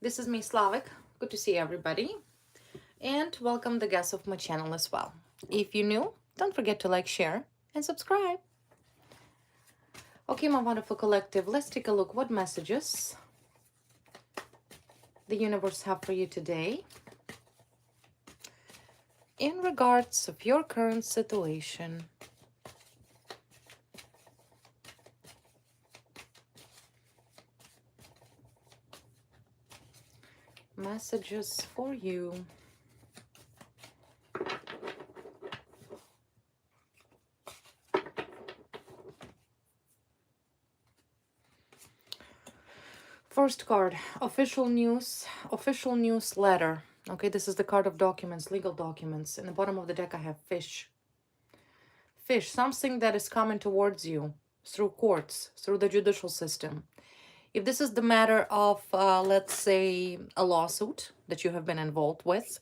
This is me, Slavic. Good to see everybody. And welcome the guests of my channel as well. If you're new, don't forget to like, share, and subscribe. Okay, my wonderful collective, let's take a look what messages the universe have for you today in regards of your current situation. Messages for you. First card, official newsletter. Okay, this is the card of documents, legal documents. In the bottom of the deck, I have fish. Fish, something that is coming towards you through courts, through the judicial system. If this is the matter of, let's say, a lawsuit that you have been involved with,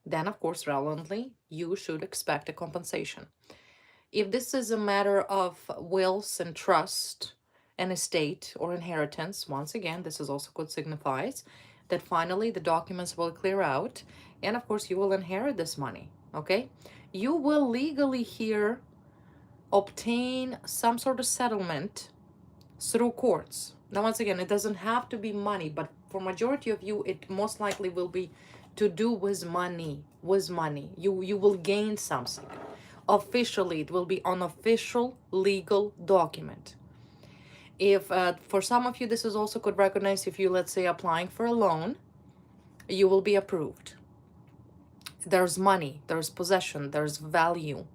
then, of course, relevantly, you should expect a compensation. If this is a matter of wills and trust, an estate or inheritance, once again, this is also could signifies that finally the documents will clear out, and of course, you will inherit this money, okay? You will legally here obtain some sort of settlement through courts. Now, once again, it doesn't have to be money, but for majority of you, it most likely will be to do with money. With money, you will gain something. Officially, it will be an official legal document. If for some of you, this is also could recognize if you, let's say, applying for a loan, you will be approved. There's money, there's possession, there's value,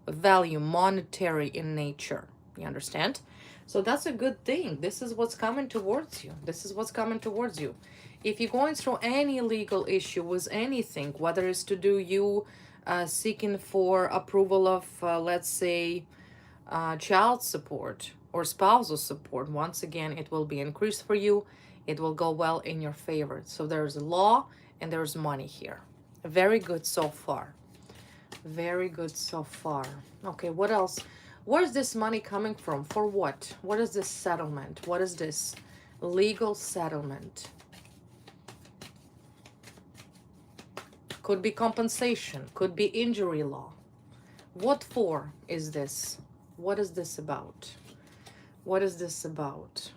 monetary in nature. You understand? So that's a good thing. This is what's coming towards you. This is what's coming towards you. If you're going through any legal issue with anything, whether it's to do you seeking for approval of, let's say, child support or spousal support, once again, it will be increased for you. It will go well in your favor. So there's law and there's money here. Very good so far. Very good so far. Okay, what else? Where's this money coming from? For what? What is this settlement? What is this legal settlement? Could be compensation. Could be injury law. What for is this? What is this about? What is this about?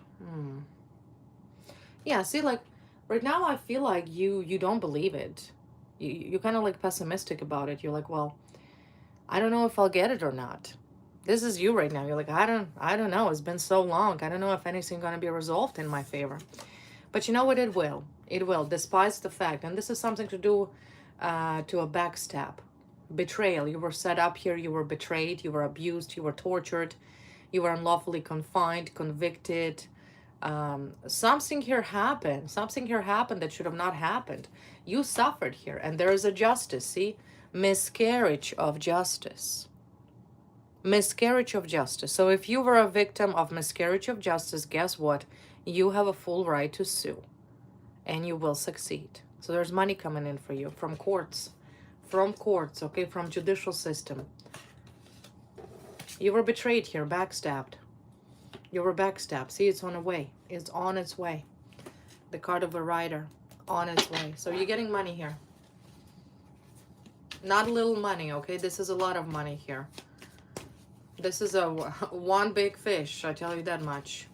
Yeah, see, like, right now I feel like you don't believe it. You're kind of like pessimistic about it. You're like, well, I don't know if I'll get it or not. This is you right now. You're like, I don't know. It's been so long. I don't know if anything's going to be resolved in my favor. But you know what? It will. It will, despite the fact. And this is something to do to a backstab. Betrayal. You were set up here. You were betrayed. You were abused. You were tortured. You were unlawfully confined, convicted. Something here happened. Something here happened that should have not happened. You suffered here. And there is a justice. See? Miscarriage of justice. Miscarriage of justice. So if you were a victim of miscarriage of justice, guess what? You have a full right to sue. And you will succeed. So there's money coming in for you from courts. From courts, okay? From judicial system. You were betrayed here, backstabbed. You were backstabbed. See, it's on the way. It's on its way. The card of a rider. On its way. So you're getting money here. Not a little money, okay? This is a lot of money here. This is a one big fish, I tell you that much.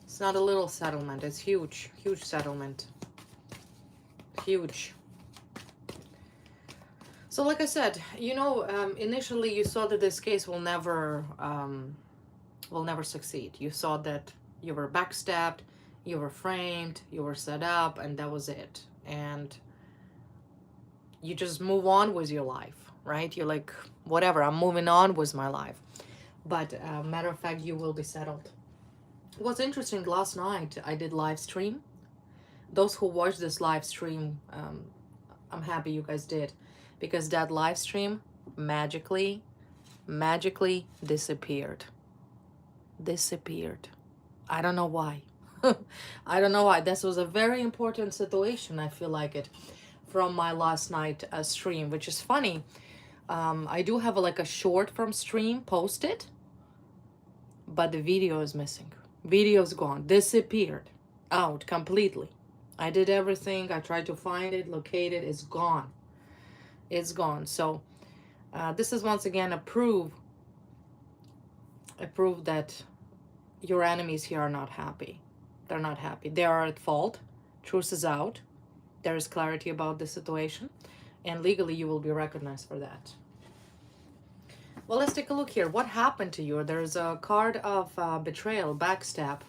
It's not a little settlement. It's huge. Huge settlement. Huge. So like I said, you know, initially you saw that this case will never succeed. You saw that you were backstabbed, you were framed, you were set up, and that was it. And you just move on with your life, right? You're like, whatever, I'm moving on with my life. But matter of fact, you will be settled. What's interesting, last night I did live stream. Those who watched this live stream, I'm happy you guys did, because that live stream magically disappeared. I don't know why. I don't know why. This was a very important situation, I feel like it, from my last night stream, which is funny. I do have like a short from stream posted, but the video is missing. Video's gone, disappeared out completely. I did everything. I tried to find it, locate it. It's gone. It's gone. So this is once again a proof that your enemies here are not happy. They're not happy. They are at fault. Truth is out. There is clarity about the situation. And legally, you will be recognized for that. Well, let's take a look here. What happened to you? There's a card of betrayal, backstab.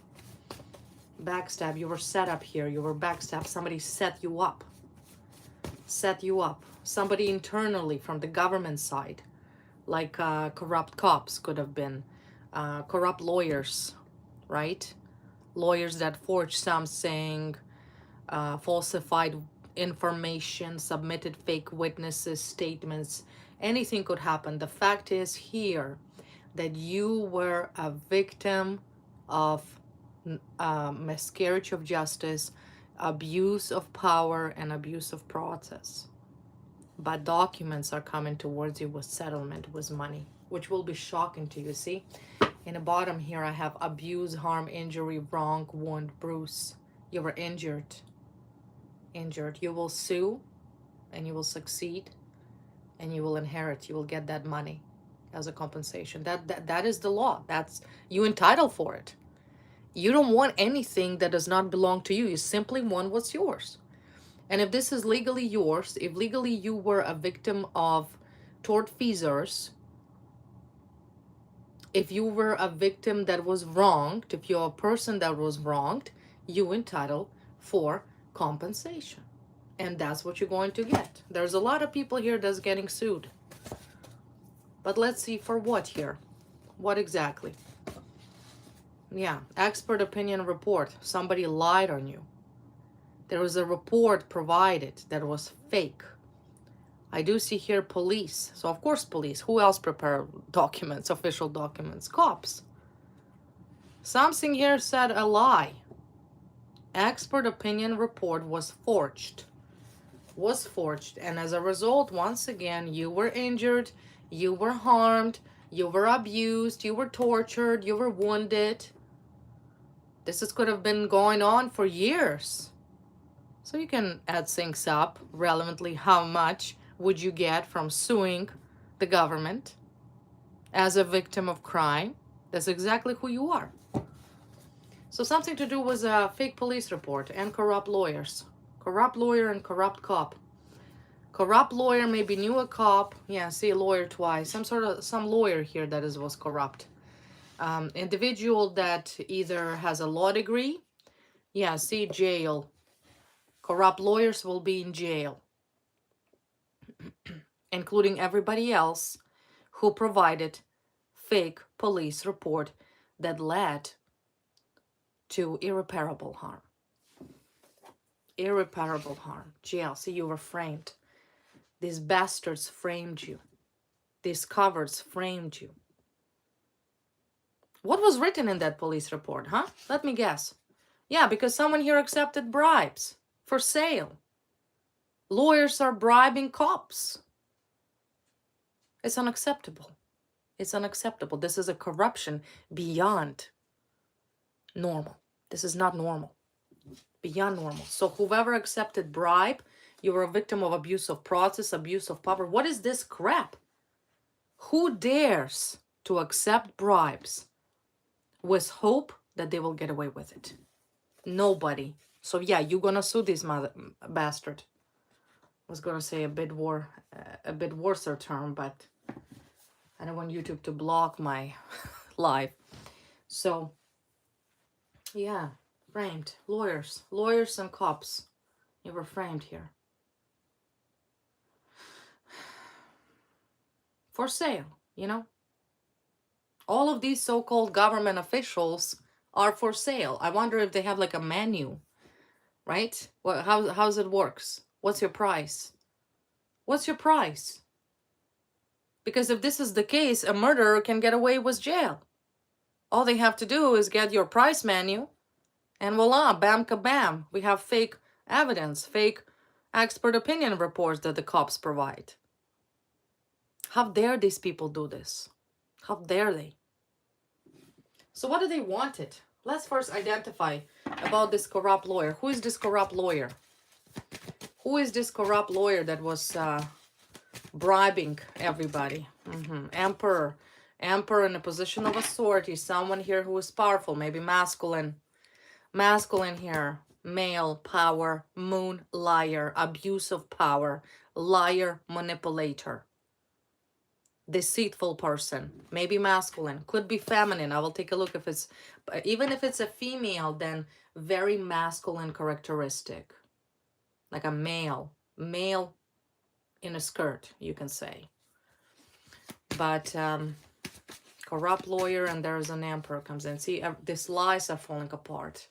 Backstab. You were set up here. You were backstabbed. Somebody set you up. Set you up. Somebody internally from the government side, like corrupt cops could have been, corrupt lawyers, right? Lawyers that forged something, falsified information, submitted fake witnesses, statements. Anything could happen. The fact is here that you were a victim of miscarriage of justice, abuse of power, and abuse of process. But documents are coming towards you with settlement, with money, which will be shocking to you. See, in the bottom here, I have abuse, harm, injury, wrong, wound, bruise. You were injured. Injured. You will sue and you will succeed and you will inherit. You will get that money as a compensation. That is the law. That's, you entitled for it. You don't want anything that does not belong to you. You simply want what's yours. And if this is legally yours, if legally you were a victim of tortfeasors, if you were a victim that was wronged, if you're a person that was wronged, you entitled for compensation. And that's what you're going to get. There's a lot of people here that's getting sued. But let's see for what here. What exactly? Yeah, expert opinion report. Somebody lied on you. There was a report provided that was fake. I do see here police. So of course police. Who else prepare documents, official documents? Cops. Something here said a lie. Expert opinion report was forged. Was forged. And as a result, once again, you were injured, you were harmed, you were abused, you were tortured, you were wounded. This could have been going on for years. So you can add things up relevantly. How much would you get from suing the government as a victim of crime? That's exactly who you are. So something to do with a fake police report and corrupt lawyers. Corrupt lawyer and corrupt cop. Corrupt lawyer maybe knew a cop. Yeah, see a lawyer twice. Some lawyer here that was corrupt. Individual that either has a law degree. Yeah, see jail. Corrupt lawyers will be in jail. Including everybody else who provided fake police report that led to irreparable harm. Irreparable harm. Jail. See, you were framed. These bastards framed you. These cowards framed you. What was written in that police report, huh? Let me guess. Yeah, because someone here accepted bribes for sale. Lawyers are bribing cops. It's unacceptable. It's unacceptable. This is a corruption beyond normal. This is not normal. Beyond normal. So whoever accepted bribe, you were a victim of abuse of process, abuse of power. What is this crap? Who dares to accept bribes with hope that they will get away with it? Nobody. So yeah, you're gonna sue this bastard. I was gonna say a bit worser term, but I don't want YouTube to block my live. So yeah, framed. Lawyers and cops. You were framed here. For sale, you know? All of these so-called government officials are for sale. I wonder if they have like a menu, right? Well, how's it works? What's your price? What's your price? Because if this is the case, a murderer can get away with jail. All they have to do is get your price menu, and voila, bam kabam. We have fake evidence, fake expert opinion reports that the cops provide. How dare these people do this? How dare they? So what do they want it? Let's first identify about this corrupt lawyer. Who is this corrupt lawyer? Who is this corrupt lawyer that was bribing everybody? Emperor. Emperor in a position of authority. Someone here who is powerful, maybe masculine. Masculine here. Male, power, moon, liar, abuse of power, liar, manipulator. Deceitful person, maybe masculine, could be feminine. I will take a look if it's, even if it's a female, then very masculine characteristic, like a male in a skirt, you can say. But corrupt lawyer, and there's an emperor comes in. See, these lies are falling apart.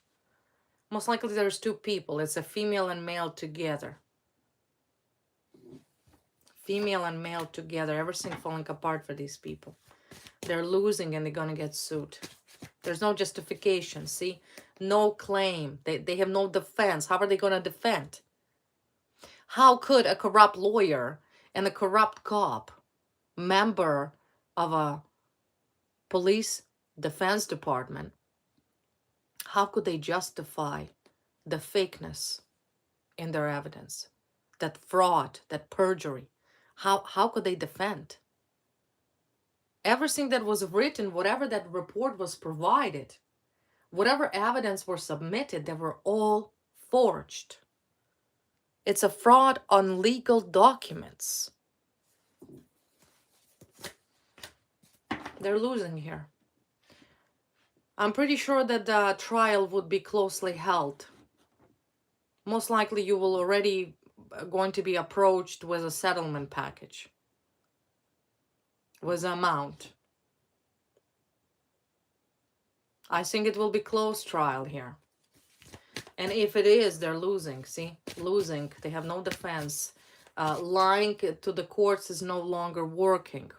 Most likely there's two people. It's a female and male together. Female and male together. Everything falling apart for these people. They're losing and they're going to get sued. There's no justification, see? No claim. They have no defense. How are they going to defend? How could a corrupt lawyer and a corrupt cop, member of a police defense department, how could they justify the fakeness in their evidence? That fraud, that perjury. How could they defend? Everything that was written, whatever that report was provided, whatever evidence were submitted, they were all forged. It's a fraud on legal documents. They're losing here. I'm pretty sure that the trial would be closely held. Most likely you will already going to be approached with a settlement package, with an amount. I think it will be close trial here. And if it is, they're losing, see? Losing. They have no defense. Lying to the courts is no longer working.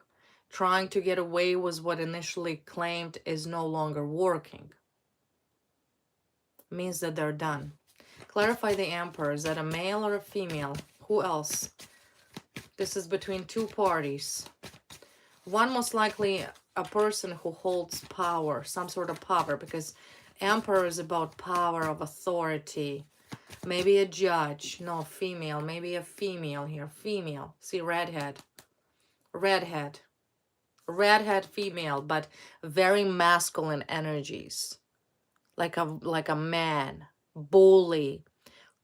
Trying to get away with what initially claimed is no longer working. Means that they're done. Clarify the emperor. Is that a male or a female? Who else? This is between two parties. One, most likely a person who holds power, some sort of power, because emperor is about power of authority. Maybe a judge. No, female. Maybe a female here. Female. See, redhead. Redhead. Redhead female, but very masculine energies. Like a man. Bully.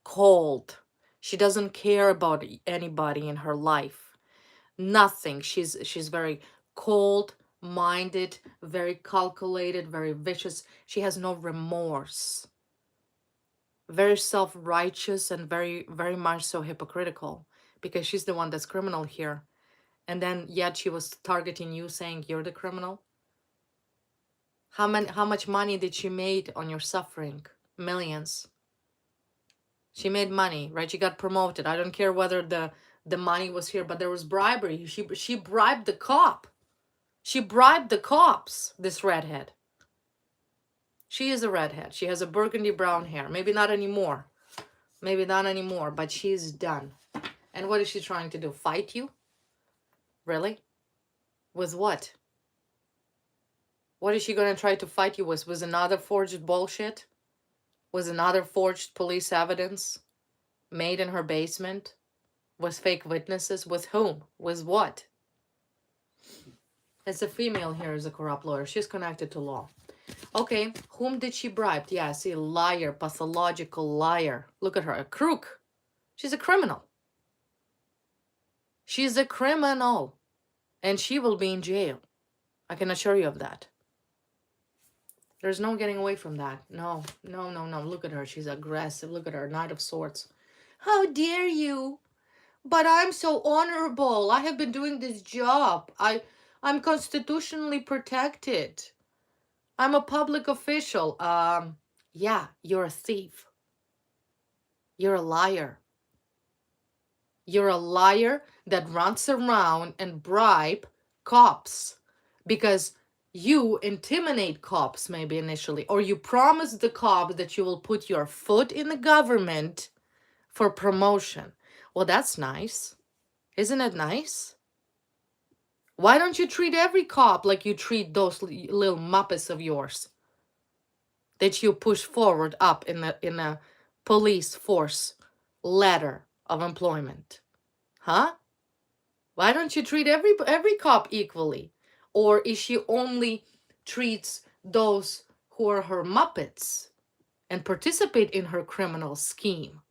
Cold. She doesn't care about anybody in her life. Nothing. She's very cold-minded, very calculated, very vicious. She has no remorse. Very self-righteous and very, very much so hypocritical, because she's the one that's criminal here. And then yet she was targeting you, saying you're the criminal. How much money did she made on your suffering? Millions. She made money, right? She got promoted. I don't care whether the money was here, but there was bribery. She bribed the cop. She bribed the cops, this redhead. She is a redhead. She has a burgundy brown hair. Maybe not anymore. Maybe not anymore, but she's done. And what is she trying to do? Fight you? Really? With what? What is she going to try to fight you with? With another forged bullshit? With another forged police evidence made in her basement? With fake witnesses? With whom? With what? It's a female here, is a corrupt lawyer. She's connected to law. Okay, whom did she bribe? Yeah, see, liar, pathological liar. Look at her, a crook. She's a criminal. She's a criminal. And she will be in jail. I can assure you of that. There's no getting away from that. No. Look at her. She's aggressive. Look at her, Knight of Swords. How dare you? But I'm so honorable. I have been doing this job. I'm constitutionally protected. I'm a public official. Yeah, you're a thief. You're a liar. You're a liar that runs around and bribe cops because you intimidate cops maybe initially, or you promise the cops that you will put your foot in the government for promotion. Well, that's nice. Isn't it nice? Why don't you treat every cop like you treat those little muppets of yours? that you push forward up in a police force ladder of employment? Huh? Why don't you treat every cop equally? Or is she only treats those who are her muppets and participate in her criminal scheme?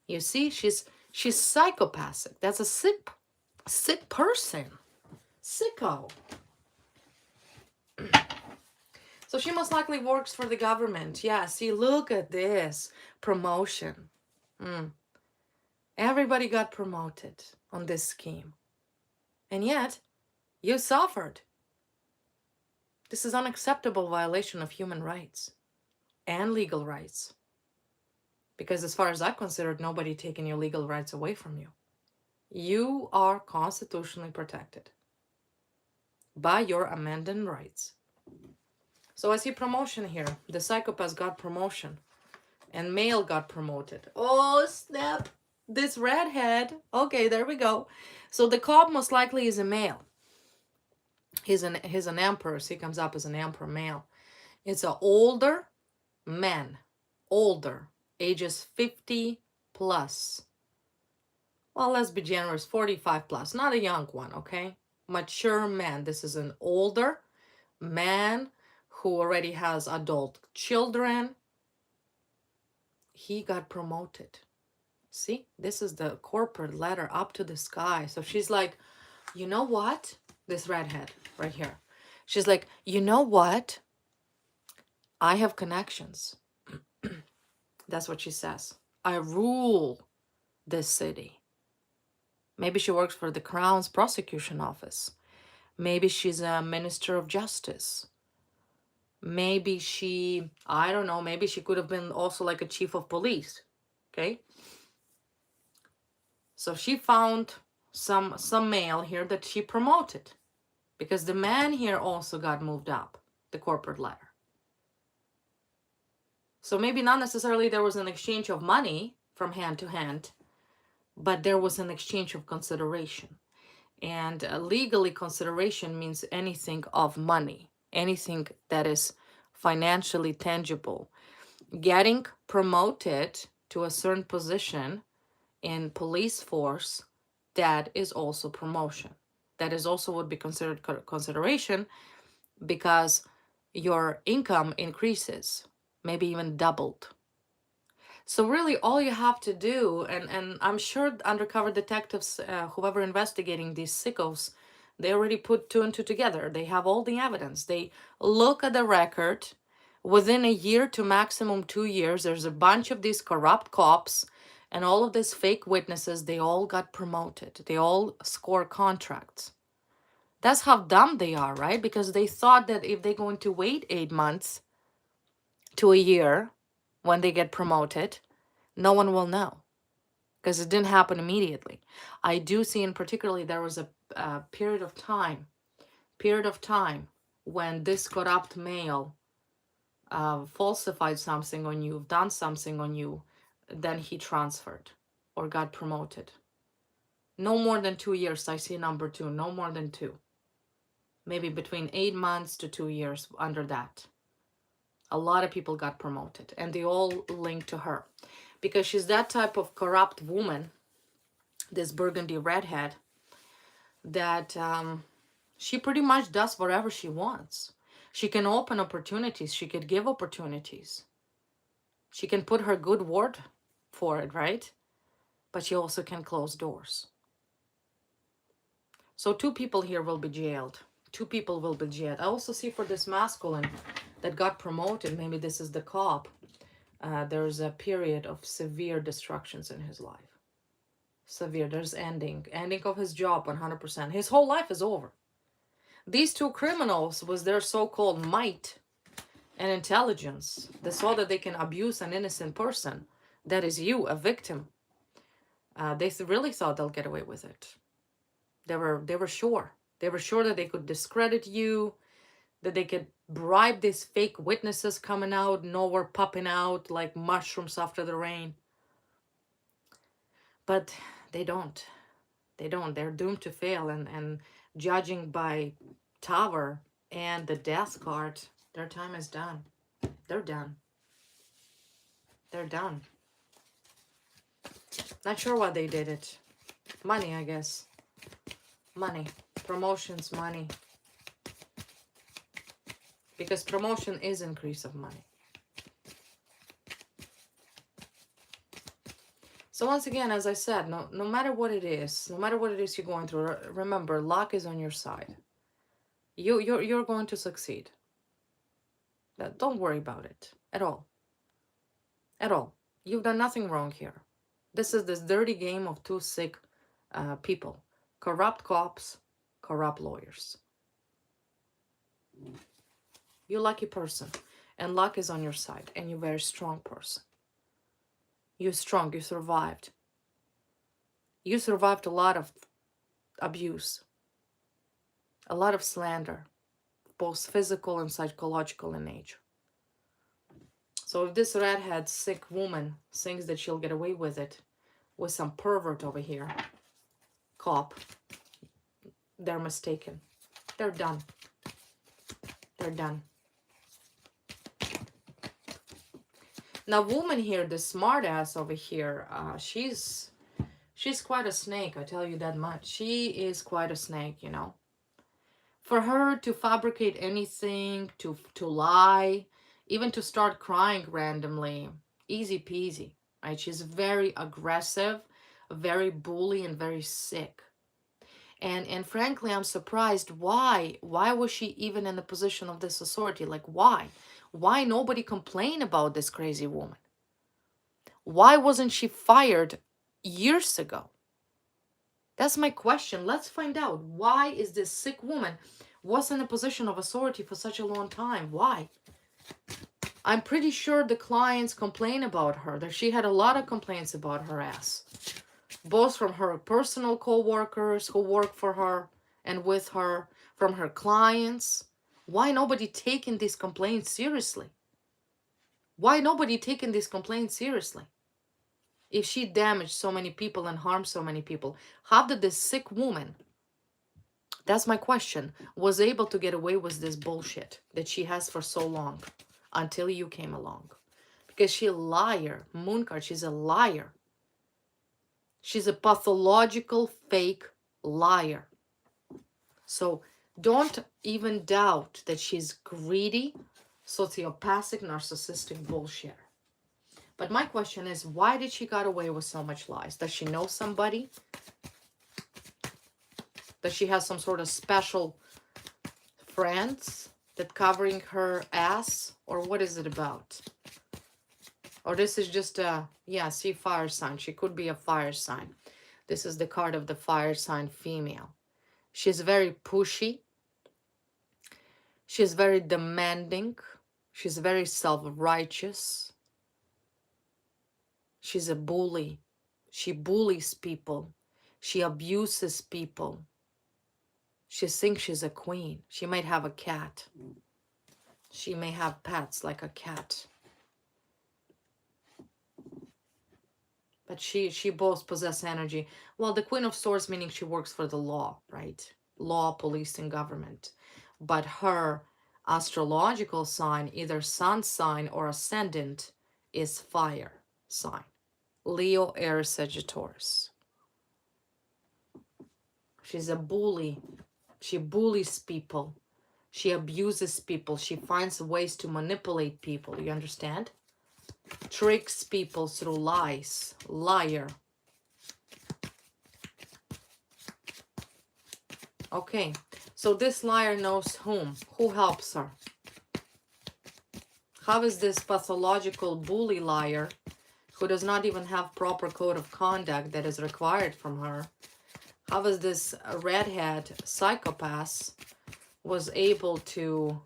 You see, she's psychopathic. That's a sick person. Sicko. So she most likely works for the government. Yeah, see, look at this promotion. Everybody got promoted on this scheme. And yet, you suffered. This is unacceptable violation of human rights and legal rights. Because as far as I'm concerned, nobody taking your legal rights away from you. You are constitutionally protected by your amended rights. So I see promotion here. The psychopath got promotion and male got promoted. Oh, snap. This redhead. Okay, there we go. So the cop most likely is a male. He's an emperor. So he comes up as an emperor male. It's an older man. Older. Ages 50 plus. Well, let's be generous. 45 plus. Not a young one, okay? Mature man. This is an older man who already has adult children. He got promoted. See, this is the corporate ladder up to the sky. So she's like, you know what? This redhead right here. She's like, you know what? I have connections. That's what she says. I rule this city. Maybe she works for the Crown's prosecution office. Maybe she's a minister of justice. Maybe she, I don't know, maybe she could have been also like a chief of police. Okay? So she found some male here that she promoted, because the man here also got moved up the corporate ladder. So maybe not necessarily there was an exchange of money from hand to hand, but there was an exchange of consideration. And legally, consideration means anything of money, anything that is financially tangible. Getting promoted to a certain position in police force, that is also promotion. That is also would be considered consideration, because your income increases, maybe even doubled. So really all you have to do, and I'm sure undercover detectives, whoever investigating these sickos, they already put two and two together. They have all the evidence. They look at the record. Within a year to maximum 2 years, there's a bunch of these corrupt cops and all of these fake witnesses. They all got promoted. They all score contracts. That's how dumb they are, right? Because they thought that if they're going to wait 8 months to a year when they get promoted, no one will know, because it didn't happen immediately. I do see in particularly there was a period of time when this corrupt male falsified something on you, done something on you, then he transferred or got promoted. No more than 2 years. I see number 2, no more than 2. Maybe between 8 months to 2 years, under that. A lot of people got promoted, and they all linked to her, because she's that type of corrupt woman, this burgundy redhead, that she pretty much does whatever she wants. She can open opportunities. She could give opportunities. She can put her good word for it, right? But she also can close doors. So 2 people here will be jailed. 2 people will be jailed. I also see for this masculine that got promoted, maybe this is the cop, there's a period of severe destructions in his life. Severe. There's ending of his job 100%. His whole life is over. These 2 criminals, with their so-called might and intelligence, they saw that they can abuse an innocent person, that is you, a victim. They really thought they'll get away with it. They were sure. They were sure that they could discredit you, that they could bribe these fake witnesses coming out, nowhere popping out like mushrooms after the rain. But they don't. They don't. They're doomed to fail. And judging by Tower and the death card, their time is done. They're done. They're done. Not sure why they did it. Money, I guess. Money. Promotions, money. Because promotion is increase of money. So once again, as I said, no matter what it is, no matter what it is you're going through, remember, luck is on your side. You're going to succeed. Don't worry about it at all. At all. You've done nothing wrong here. This is this dirty game of two sick people. Corrupt cops, corrupt lawyers. You're a lucky person. And luck is on your side. And you're a very strong person. You're strong. You survived. You survived a lot of abuse. A lot of slander. Both physical and psychological in nature. So if this redhead sick woman thinks that she'll get away with it with some pervert over here, cop, they're mistaken. They're done. They're done. Now, woman here, the smart ass over here, she's quite a snake, I tell you that much. She is quite a snake, you know. For her to fabricate anything, to lie, even to start crying randomly, easy peasy, right? She's very aggressive, very bully, and very sick. And frankly, I'm surprised why was she even in the position of this authority? Like, why? Why nobody complained about this crazy woman? Why wasn't she fired years ago? That's my question. Let's find out. Why is this sick woman was in a position of authority for such a long time? Why? I'm pretty sure the clients complain about her, that she had a lot of complaints about her ass. Both from her personal co-workers who work for her and with her, from her clients. Why nobody taking these complaints seriously? Why nobody taking these complaints seriously? If she damaged so many people and harmed so many people, how did this sick woman, that's my question, was able to get away with this bullshit that she has for so long until you came along? Because she's a liar. Mooncard, she's a liar. She's a pathological fake liar. So don't even doubt that she's greedy, sociopathic, narcissistic bullshitter. But my question is, why did she got away with so much lies? Does she know somebody? Does she have some sort of special friends that covering her ass? Or what is it about? Or this is just a, yeah, see, fire sign. She could be a fire sign. This is the card of the fire sign female. She's very pushy. She's very demanding. She's very self-righteous. She's a bully. She bullies people. She abuses people. She thinks she's a queen. She might have a cat. She may have pets like a cat. But she both possess energy. Well, the Queen of Swords, meaning she works for the law, right? Law, police, and government. But her astrological sign, either sun sign or ascendant, is fire sign. Leo, Aries, Sagittarius. She's a bully. She bullies people. She abuses people. She finds ways to manipulate people. You understand? Tricks people through lies. Liar. Okay, so this liar knows whom? Who helps her? How is this pathological bully liar, who does not even have proper code of conduct that is required from her, how is this redhead psychopath was able to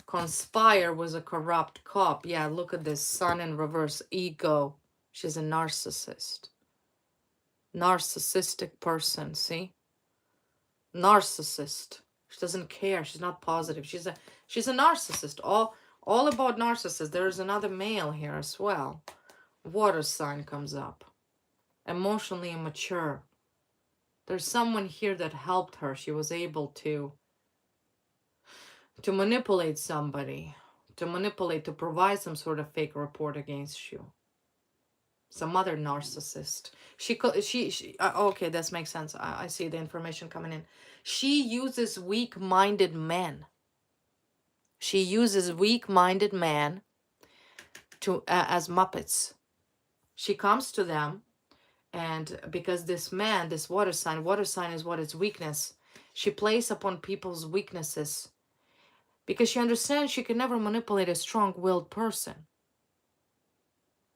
conspire with a corrupt cop? Yeah, look at this, sun in reverse, ego. She's a narcissist. Narcissistic person, see? Narcissist. She doesn't care. She's not positive. She's a narcissist. All about narcissists. There is another male here as well. Water sign comes up. Emotionally immature. There's someone here that helped her. She was able to manipulate somebody, to manipulate, to provide some sort of fake report against you. Some other narcissist. Okay, this makes sense. I see the information coming in. She uses weak-minded men. She uses weak-minded men to as Muppets. She comes to them, and because this man, this water sign is what is weakness. She plays upon people's weaknesses because she understands she can never manipulate a strong-willed person.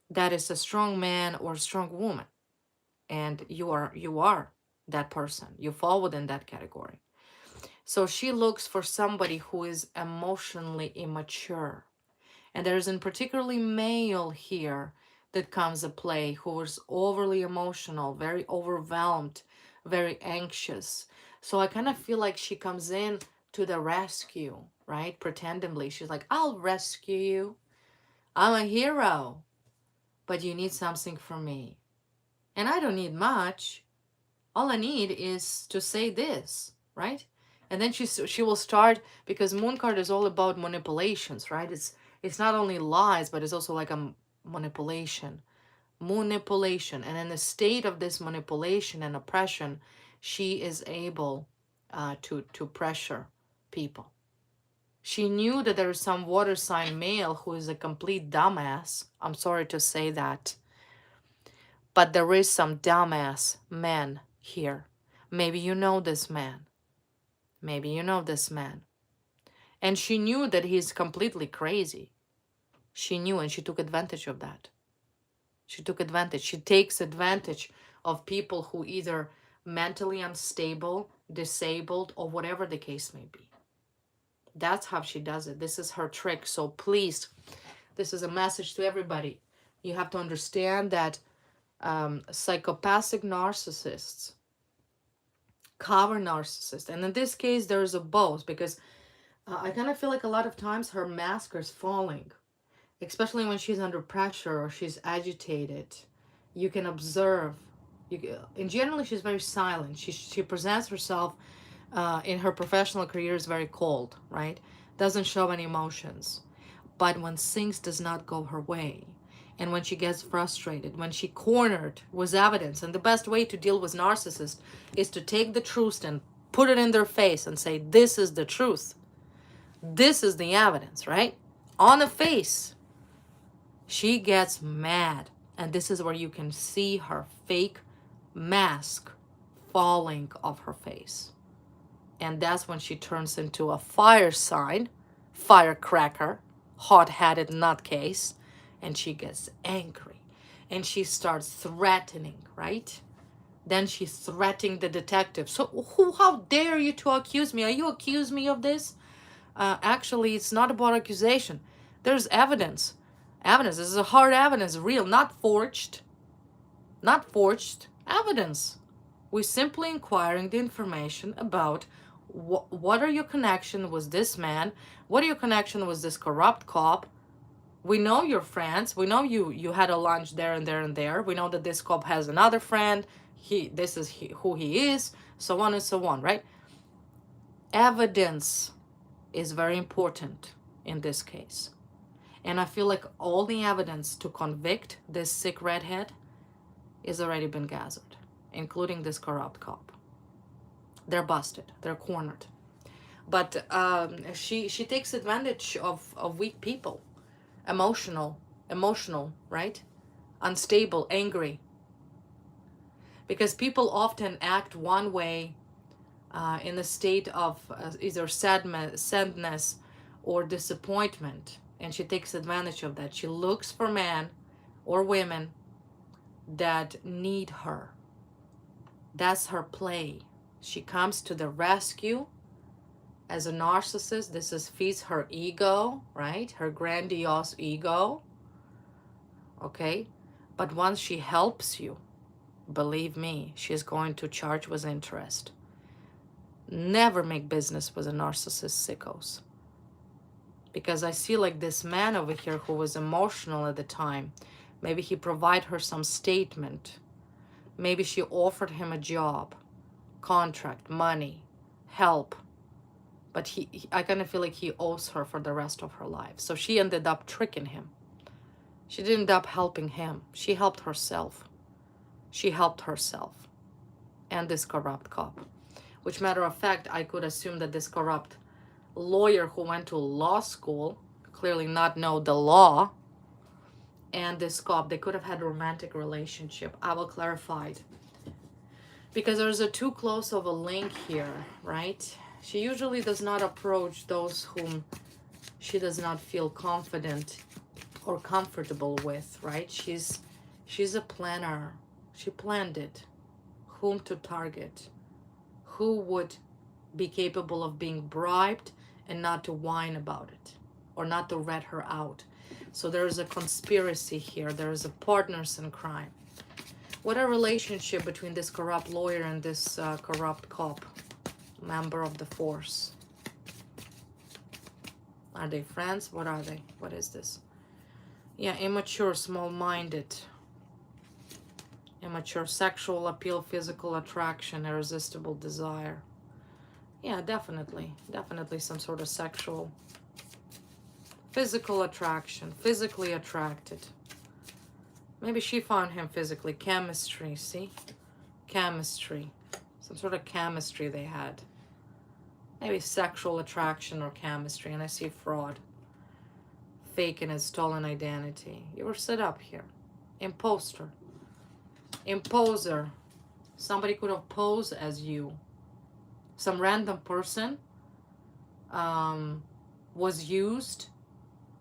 That is a strong man or a strong woman. And you are that person. You fall within that category. So she looks for somebody who is emotionally immature. And there is in particularly male here that comes to play who is overly emotional, very overwhelmed, very anxious. So I kind of feel like she comes in to the rescue, right? Pretendingly. She's like, I'll rescue you. I'm a hero. But you need something from me. And I don't need much. All I need is to say this, right? And then she will start, because moon card is all about manipulations, right? It's not only lies, but it's also like a manipulation. Manipulation. And in the state of this manipulation and oppression, she is able to pressure people. She knew that there is some water sign male who is a complete dumbass. I'm sorry to say that. But there is some dumbass man here. Maybe you know this man. Maybe you know this man. And she knew that he's completely crazy. She knew, and she took advantage of that. She took advantage. She takes advantage of people who either mentally unstable, disabled, or whatever the case may be. That's how she does it. This is her trick. So please, this is a message to everybody. You have to understand that psychopathic narcissists cover narcissist, and in this case there's a both, because I kind of feel like a lot of times her mask is falling, especially when she's under pressure or she's agitated. You can observe, and generally she's very silent. She presents herself in her professional career is very cold, right? Doesn't show any emotions. But when things does not go her way, and when she gets frustrated, when she cornered with evidence, and the best way to deal with narcissists is to take the truth and put it in their face and say, this is the truth. This is the evidence, right? On the face. She gets mad. And this is where you can see her fake mask falling off her face. And that's when she turns into a fire sign, firecracker, hot-headed nutcase, and she gets angry. And she starts threatening, right? Then she's threatening the detective. So how dare you to accuse me? Are you accusing me of this? Actually, it's not about accusation. There's evidence. Evidence. This is a hard evidence, real, not forged. Not forged. Evidence. We're simply inquiring the information about what are your connection with this man? What are your connection with this corrupt cop? We know you're friends. We know you had a lunch there and there and there. We know that this cop has another friend. This is who he is, so on and so on, right? Evidence is very important in this case. And I feel like all the evidence to convict this sick redhead is already been gathered, including this corrupt cop. They're busted. They're cornered. But she takes advantage of weak people. Emotional, right? Unstable, angry. Because people often act one way in a state of either sadness or disappointment. And she takes advantage of that. She looks for men or women that need her. That's her play. She comes to the rescue. As a narcissist, this feeds her ego, right? Her grandiose ego. Okay? But once she helps you, believe me, she's going to charge with interest. Never make business with a narcissist, sickos. Because I see like this man over here who was emotional at the time. Maybe he provided her some statement. Maybe she offered him a job, contract, money, help. But I kind of feel like he owes her for the rest of her life. So she ended up tricking him. She didn't end up helping him. She helped herself. She helped herself and this corrupt cop. Which, matter of fact, I could assume that this corrupt lawyer who went to law school clearly not know the law, and this cop, they could have had a romantic relationship. I will clarify it. Because there's a too close of a link here, right? She usually does not approach those whom she does not feel confident or comfortable with, right? She's a planner. She planned it. Whom to target. Who would be capable of being bribed and not to whine about it or not to rat her out. So there's a conspiracy here. There's a partners in crime. What a relationship between this corrupt lawyer and this corrupt cop, member of the force. Are they friends? What are they? What is this? Yeah, immature, small-minded. Immature, sexual appeal, physical attraction, irresistible desire. Yeah, definitely. Definitely some sort of sexual, physical attraction, physically attracted. Maybe she found him physically. Chemistry, see? Chemistry. Some sort of chemistry they had. Maybe sexual attraction or chemistry. And I see fraud. Fake and stolen identity. You were set up here. Imposter. Imposer. Somebody could have posed as you. Some random person was used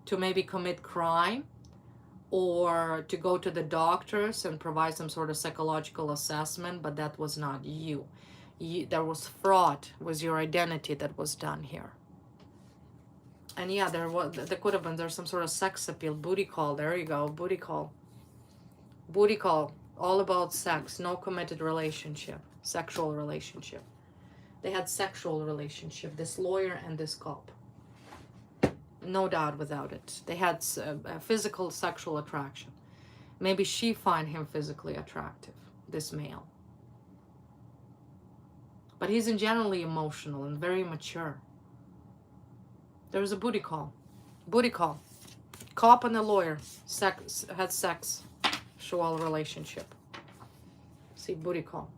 to maybe commit crime or to go to the doctors and provide some sort of psychological assessment, but that was not you. There was fraud, was your identity that was done here. And yeah, there could have been, there's some sort of sex appeal, booty call. There you go, booty call. Booty call, all about sex, no committed relationship, sexual relationship. They had sexual relationship, this lawyer and this cop. No doubt without it. They had a physical sexual attraction. Maybe she find him physically attractive, this male. But he's generally emotional and very mature. There's a booty call. Booty call. Cop and a lawyer had sex. Sexual relationship. See, booty call.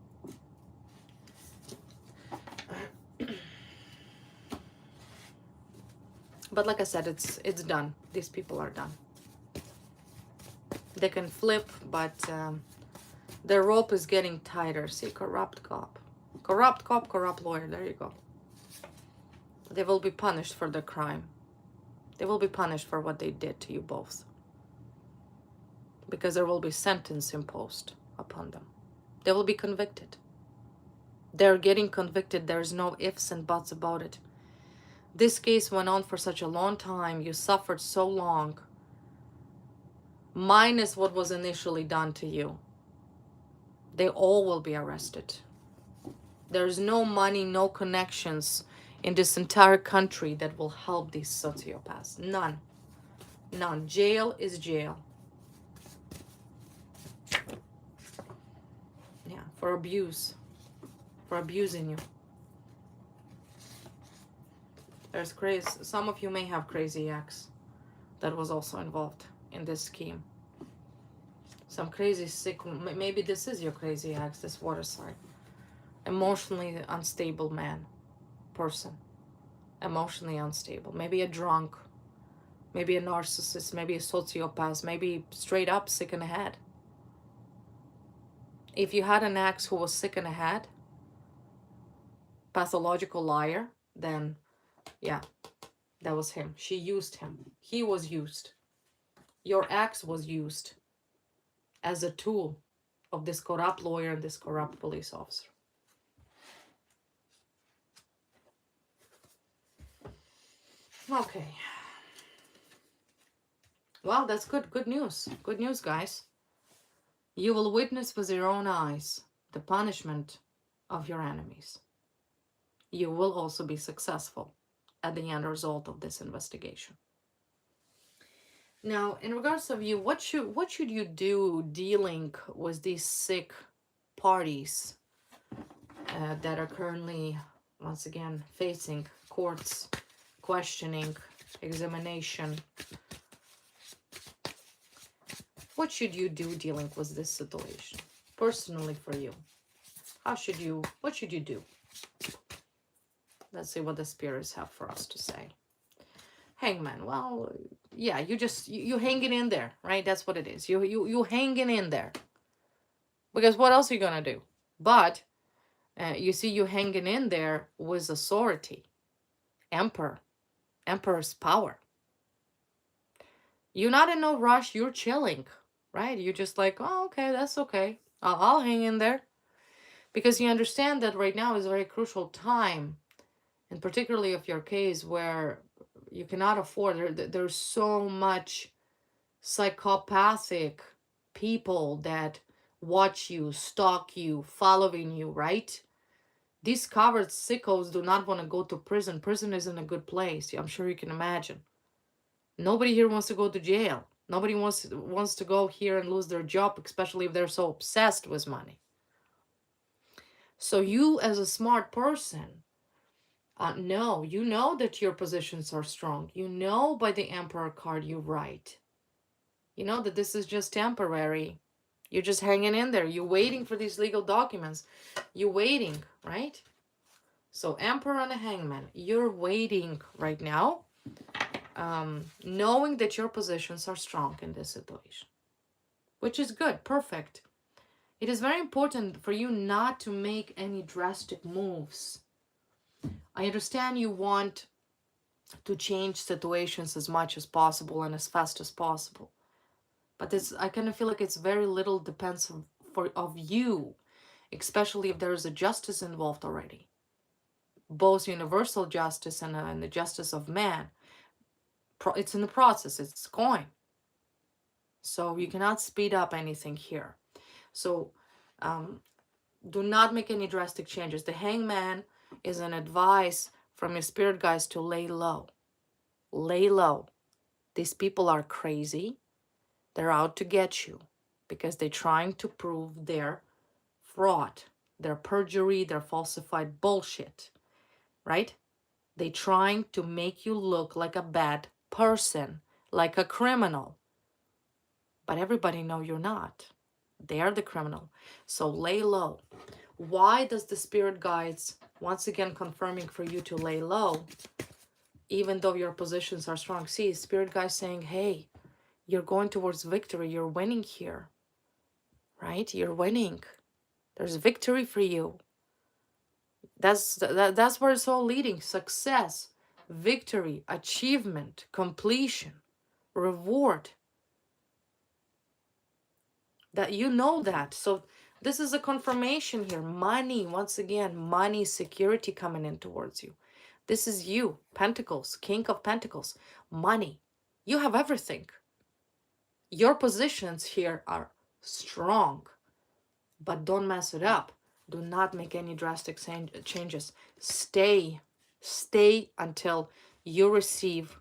But like I said, it's done. These people are done. They can flip, but their rope is getting tighter. See, corrupt cop. Corrupt cop, corrupt lawyer. There you go. They will be punished for the crime. They will be punished for what they did to you both. Because there will be sentence imposed upon them. They will be convicted. They're getting convicted. There's no ifs and buts about it. This case went on for such a long time. You suffered so long. Minus what was initially done to you. They all will be arrested. There's no money, no connections in this entire country that will help these sociopaths. None. None. Jail is jail. Yeah, for abuse. For abusing you. There's crazy. Some of you may have crazy ex that was also involved in this scheme. Some crazy sick. Maybe this is your crazy ex, this water sign. Emotionally unstable person. Emotionally unstable. Maybe a drunk. Maybe a narcissist. Maybe a sociopath. Maybe straight up sick in the head. If you had an ex who was sick in the head, pathological liar, then yeah, that was him. She used him. He was used. Your ex was used as a tool of this corrupt lawyer and this corrupt police officer. Okay. Well, that's good. Good news. Good news, guys. You will witness with your own eyes the punishment of your enemies. You will also be successful at the end result of this investigation. Now, in regards of you, what should you do dealing with these sick parties that are currently Once again, facing courts, questioning, examination. What should you do dealing with this situation? Personally for you. What should you do? Let's see what the spirits have for us to say. Hangman, well, yeah, you hanging in there, right? That's what it is. You hanging in there. Because what else are you gonna do? But you see, you hanging in there with authority. Emperor's power. You're not in no rush, you're chilling, right? You're just like, oh, okay, that's okay. I'll hang in there. Because you understand that right now is a very crucial time, and particularly of your case where you cannot afford, there's so much psychopathic people that watch you, stalk you, following you, right? These covered sickos do not want to go to prison. Prison isn't a good place. I'm sure you can imagine. Nobody here wants to go to jail. Nobody wants to go here and lose their job, especially if they're so obsessed with money. So you, as a smart person, you know that your positions are strong. You know by the Emperor card you're right. You know that this is just temporary. You're just hanging in there. You're waiting for these legal documents. You're waiting, right? So Emperor and a Hangman, you're waiting right now, knowing that your positions are strong in this situation, which is good, perfect. It is very important for you not to make any drastic moves. I understand you want to change situations as much as possible and as fast as possible. But I kind of feel like it's very little depends of you, especially if there is a justice involved already. Both universal justice and the justice of man. It's in the process, it's going. So you cannot speed up anything here. So do not make any drastic changes. The Hangman is an advice from your spirit guides to lay low. Lay low. These people are crazy. They're out to get you because they're trying to prove their fraud, their perjury, their falsified bullshit, right? They're trying to make you look like a bad person, like a criminal. But everybody know you're not. They're the criminal. So lay low. Why does the spirit guides, once again confirming for you to lay low, even though your positions are strong? See, spirit guides saying, hey, you're going towards victory. You're winning here, right? You're winning. There's victory for you. That's where it's all leading. Success, victory, achievement, completion, reward. That you know that. So this is a confirmation here. Money, once again, money, security coming in towards you. This is you, Pentacles, King of Pentacles, money. You have everything. Your positions here are strong, but don't mess it up. Do not make any drastic changes. Stay until you receive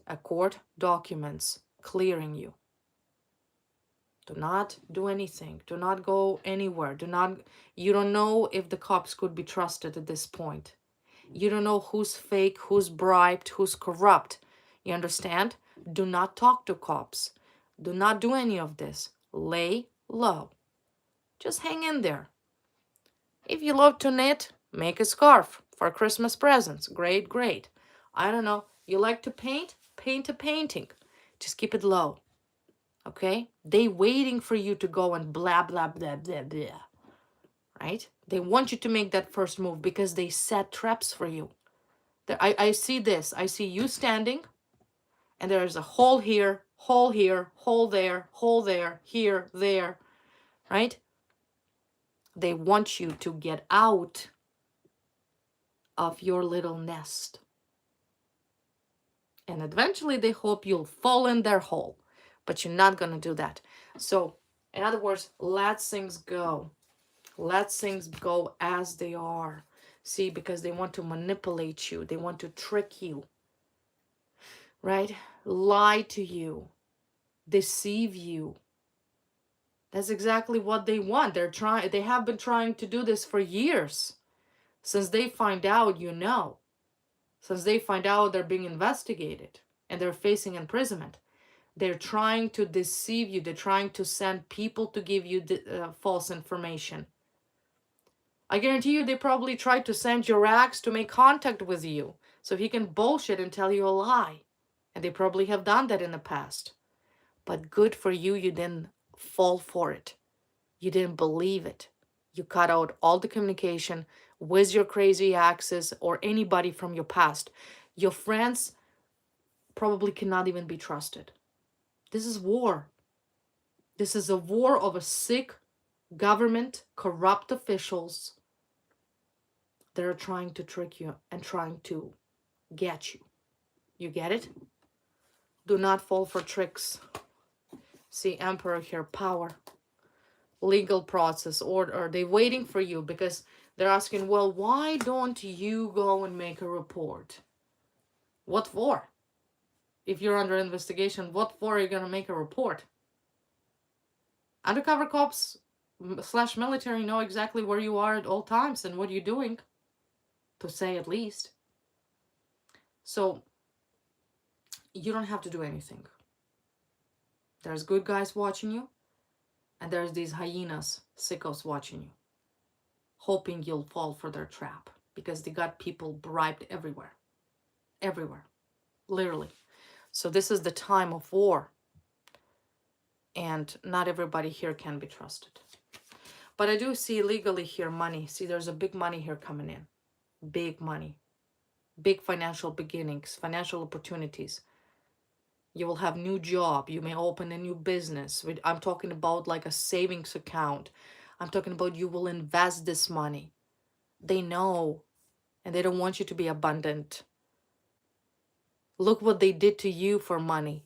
a court documents clearing you. Do not do anything. Do not go anywhere. You don't know if the cops could be trusted at this point. You don't know who's fake, who's bribed, who's corrupt. You understand? Do not talk to cops. Do not do any of this. Lay low. Just hang in there. If you love to knit, make a scarf for Christmas presents. Great, great. I don't know. You like to paint? Paint a painting. Just keep it low. Okay? They waiting for you to go and blah, blah, blah, blah, blah. Right? They want you to make that first move because they set traps for you. I see this. I see you standing and there's a hole here, hole here, hole there, here, there. Right? They want you to get out of your little nest. And eventually they hope you'll fall in their hole. But you're not going to do that. So, in other words, let things go. Let things go as they are. See, because they want to manipulate you. They want to trick you. Right? Lie to you. Deceive you. That's exactly what they want. They have been trying to do this for years. Since they find out, you know. Since they find out they're being investigated and they're facing imprisonment, they're trying to deceive you. They're trying to send people to give you false information. I guarantee you they probably tried to send your ex to make contact with you so he can bullshit and tell you a lie. And they probably have done that in the past. But good for you, you didn't fall for it. You didn't believe it. You cut out all the communication with your crazy exes or anybody from your past. Your friends probably cannot even be trusted. This is war. This is a war of a sick government, corrupt officials that are trying to trick you and trying to get you. You get it? Do not fall for tricks. See, Emperor here, power, legal process, order. They're waiting for you because they're asking, well, why don't you go and make a report? What for? If you're under investigation, what for are you going to make a report? Undercover cops / military know exactly where you are at all times and what you're doing, to say at least. So you don't have to do anything. There's good guys watching you, and there's these hyenas, sickos watching you, hoping you'll fall for their trap because they got people bribed everywhere. Everywhere. Literally. So this is the time of war, and not everybody here can be trusted. But I do see legally here money. See, there's a big money here coming in. Big money. Big financial beginnings, financial opportunities. You will have new job. You may open a new business. I'm talking about like a savings account. I'm talking about you will invest this money. They know, and they don't want you to be abundant. Look what they did to you for money.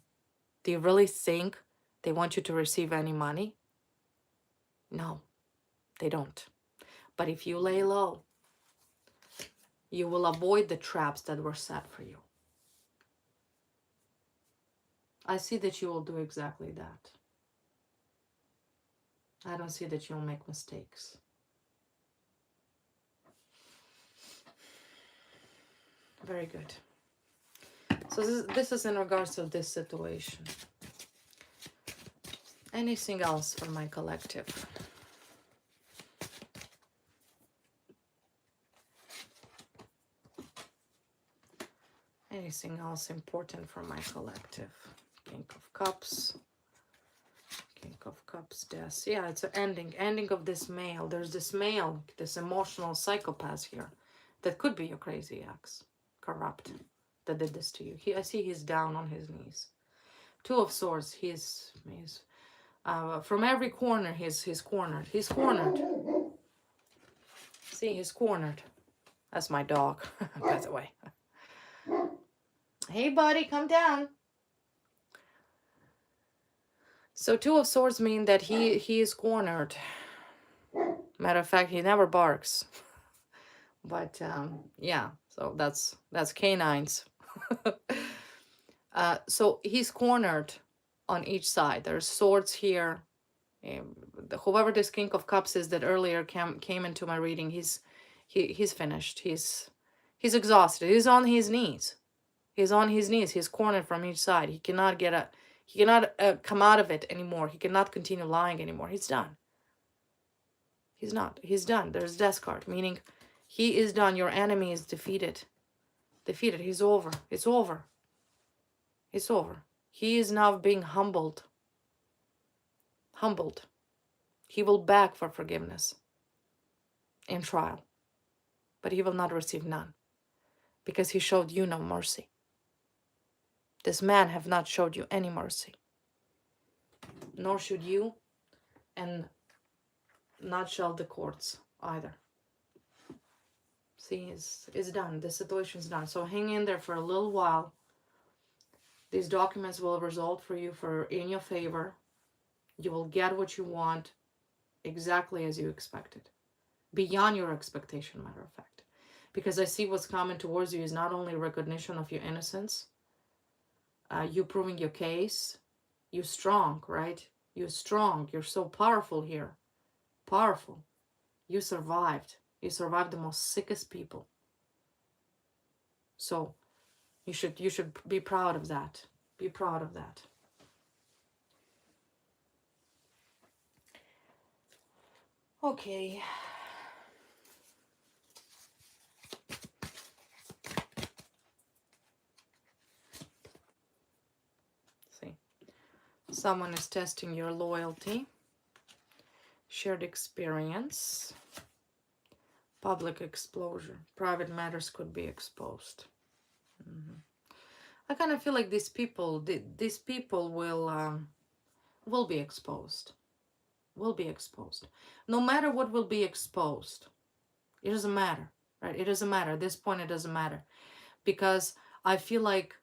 Do you really think they want you to receive any money? No, they don't. But if you lay low, you will avoid the traps that were set for you. I see that you will do exactly that. I don't see that you'll make mistakes. Very good. So this is in regards to this situation. Anything else for my collective? Anything else important for my collective? King of Cups. King of Cups, death. Yeah, it's an ending of this male. There's this male, this emotional psychopath here that could be your crazy ex, corrupt, that did this to you. I see he's down on his knees. Two of Swords. He's from every corner. He's cornered. He's cornered. See, he's cornered. That's my dog, by the way. Hey, buddy, come down. So Two of Swords mean that he is cornered. Matter of fact, he never barks. But yeah, so that's canines. So he's cornered on each side. There's swords here. Whoever this King of Cups is that earlier came into my reading, he's finished. He's exhausted. He's on his knees. He's on his knees. He's cornered from each side. He cannot come out of it anymore. He cannot continue lying anymore. He's done. He's done. There's death card, meaning he is done. Your enemy is defeated. He's over. It's over. It's over. He is now being humbled. He will beg for forgiveness in trial, but he will not receive none because he showed you no mercy. This man have not showed you any mercy, nor should you, and not shall the courts either. See, it's done. The situation's done. So hang in there for a little while. These documents will result for you in your favor. You will get what you want exactly as you expected. Beyond your expectation, matter of fact. Because I see what's coming towards you is not only recognition of your innocence, you proving your case. You're strong, right? You're strong. You're so powerful here. Powerful. You survived. You survived the most sickest people. So you should be proud of that. Be proud of that. Okay. See. Someone is testing your loyalty. Shared experience. Public exposure. Private matters could be exposed. I kind of feel like these people will be exposed. Will be exposed. No matter what will be exposed. It doesn't matter, right? It doesn't matter. At this point, it doesn't matter. Because I feel like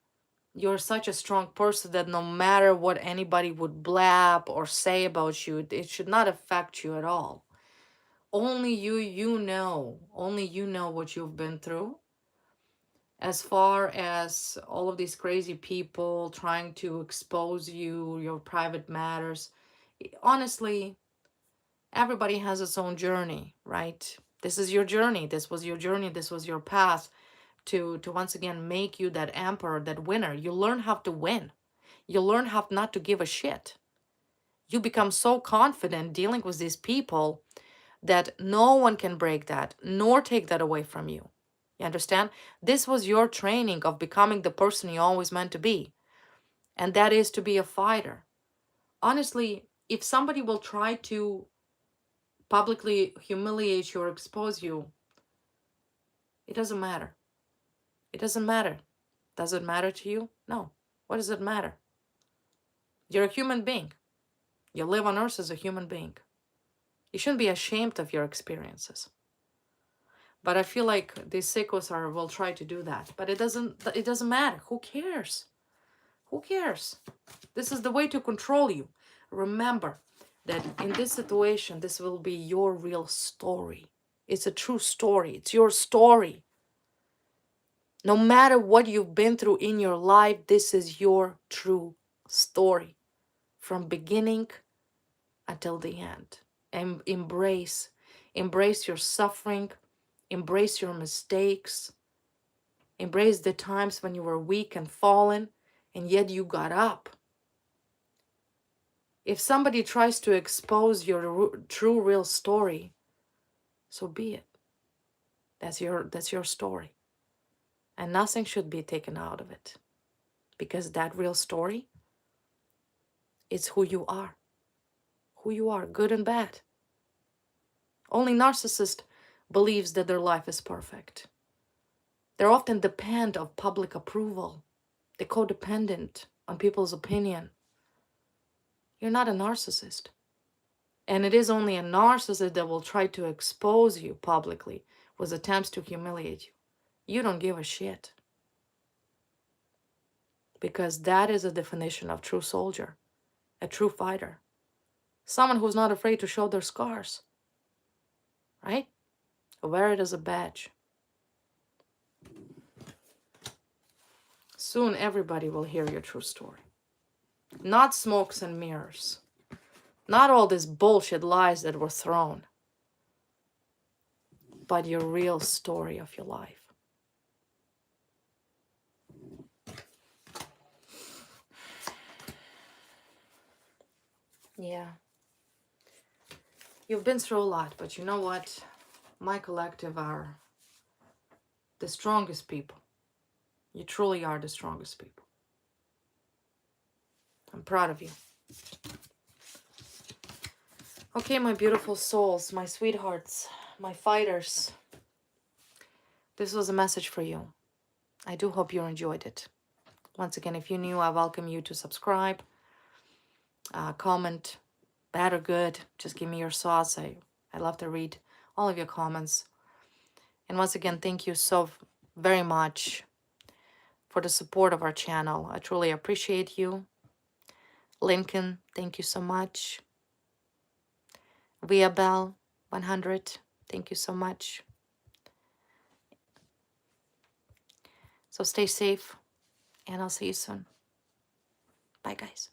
you're such a strong person that no matter what anybody would blab or say about you, it should not affect you at all. Only you know. Only you know what you've been through. As far as all of these crazy people trying to expose you, your private matters, honestly, everybody has its own journey, right? This is your journey. This was your journey. This was your path to once again make you that emperor, that winner. You learn how to win. You learn how not to give a shit. You become so confident dealing with these people that no one can break that nor take that away from you. You understand? This was your training of becoming the person you always meant to be. And that is to be a fighter. Honestly, if somebody will try to publicly humiliate you or expose you, it doesn't matter. It doesn't matter. Does it matter to you? No. What does it matter? You're a human being. You live on earth as a human being. You shouldn't be ashamed of your experiences. But I feel like these sickos will try to do that. But it doesn't matter. Who cares? Who cares? This is the way to control you. Remember that in this situation, this will be your real story. It's a true story. It's your story. No matter what you've been through in your life, this is your true story. From beginning until the end. And embrace your suffering, embrace your mistakes, embrace the times when you were weak and fallen, and yet you got up. If somebody tries to expose your true, real story, so be it. That's your story. And nothing should be taken out of it. Because that real story is who you are. Who you are, good and bad. Only narcissist believes that their life is perfect. They're often dependent of public approval. They're codependent on people's opinion. You're not a narcissist. And it is only a narcissist that will try to expose you publicly with attempts to humiliate you. You don't give a shit. Because that is a definition of true soldier, a true fighter. Someone who's not afraid to show their scars. Right? Wear it as a badge. Soon everybody will hear your true story. Not smokes and mirrors. Not all these bullshit lies that were thrown. But your real story of your life. Yeah. You've been through a lot, but you know what? My collective are the strongest people. You truly are the strongest people. I'm proud of you. Okay, my beautiful souls, my sweethearts, my fighters. This was a message for you. I do hope you enjoyed it. Once again, if you're new, I welcome you to subscribe, comment, bad or good. Just give me your thoughts. I love to read all of your comments. And once again, thank you so very much for the support of our channel. I truly appreciate you. Lincoln, thank you so much. Via Bell 100, thank you so much. So stay safe, and I'll see you soon. Bye, guys.